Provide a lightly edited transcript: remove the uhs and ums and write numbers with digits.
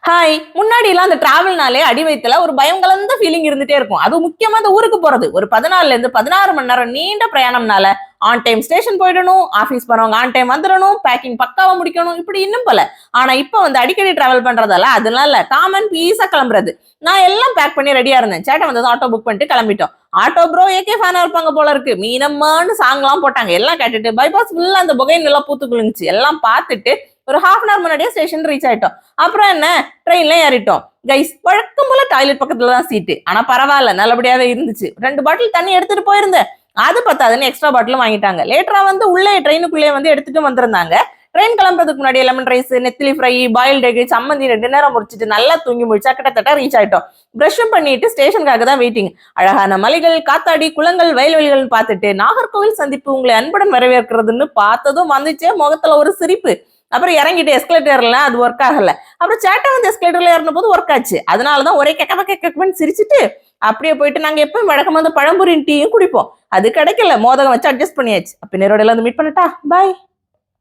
Hi. முன்னாடிலாம் அந்த டிராவல்னாலே அடி வயித்துல ஒரு பயம் கலந்த ஃபீலிங் இருந்துட்டே இருக்கும். அதுவும் முக்கியமா அந்த ஊருக்கு போறது. ஒரு 14ல இருந்து 16 மணி நேரம் நீண்ட பிரயாணம்னால ஆன் டைம் ஸ்டேஷன் போயிடணும், ஆபீஸ் போறவங்க ஆன் டைம் வந்துடணும், பேக்கிங் பக்காவா முடிக்கணும், இப்படி இன்னும் பல. ஆனா இப்ப வந்து அடிக்கடி டிராவல் பண்றதால அதெல்லாம் இல்ல. காமன் பீஸா கிளம்புறது. நான் எல்லாம் பேக் பண்ணி ரெடியா இருந்தேன். சேட்டை வந்ததும் ஆட்டோ புக் பண்ணிட்டு கிளம்பிட்டோம். ஆட்டோ ப்ரோ ஏகே ஃபேனா இருப்பாங்க போல இருக்கு. மீனம்மான்னு சாங்லாம் போட்டாங்க. எல்லாம் கேட்டுட்டு பைபாஸ் ஃபுல்லா அந்த புகையின் எல்லாம் பூத்து குலுங்குச்சு. எல்லாம் பார்த்துட்டு ஒரு ஹாஃப் அன் அவர் முன்னாடியே ஸ்டேஷன் ரீச் ஆயிட்டோம். அப்புறம் என்ன, ட்ரெயின்ல ஏறிட்டோம். கைஸ், வழக்கம் போல டாய்லெட் பக்கத்துல தான் சீட்டு. ஆனா பரவாயில்ல, நல்லபடியாவே இருந்துச்சு. 2 பாட்டில் தண்ணி எடுத்துட்டு போயிருந்தேன். அது பத்தாதுன்னு எக்ஸ்ட்ரா பாட்டிலும் வாங்கிட்டாங்க. லேட்டரா வந்து உள்ளே ட்ரெயினுக்குள்ளே வந்து எடுத்துட்டு வந்திருந்தாங்க. ட்ரெயின் கிளம்புறதுக்கு முன்னாடி லெமன் ரைஸ், நெத்திலி ஃப்ரை, பாயில்டு எக், சம்மந்தி 2 நேரம் முடிச்சிட்டு நல்லா தூங்கி முடிச்சா கிட்டத்தட்ட ரீச் ஆயிட்டோம். பிரஷும் பண்ணிட்டு ஸ்டேஷனுக்காக தான் வெயிட்டிங். அழகான மலைகள், காத்தாடி, குளங்கள், வயல்வெளிகள் பார்த்துட்டு நாகர்கோவில் சந்திப்பு உங்களை அன்புடன் வரவேற்கிறதுன்னு பார்த்ததும் வந்துச்சே முகத்துல ஒரு சிரிப்பு. அப்புறம் இறங்கிட்டு எஸ்கலேட்டர்ல அது ஒர்க் ஆகல. அப்புறம் சேட்டை வந்து எஸ்கலேட்டர்ல ஏறின போது ஒர்க் ஆச்சு. அதனாலதான் ஒரே கெக்கன்னு சிரிச்சுட்டு அப்படியே போயிட்டு நாங்க எப்பவும் வழக்கமா வந்து பழம்புரின் டீயும் குடிப்போம். அது கிடைக்கல, மோதகம் வச்சு அட்ஜஸ்ட் பண்ணியாச்சு. அப்ப நேரோட மீட் பண்ணட்டா, பாய்.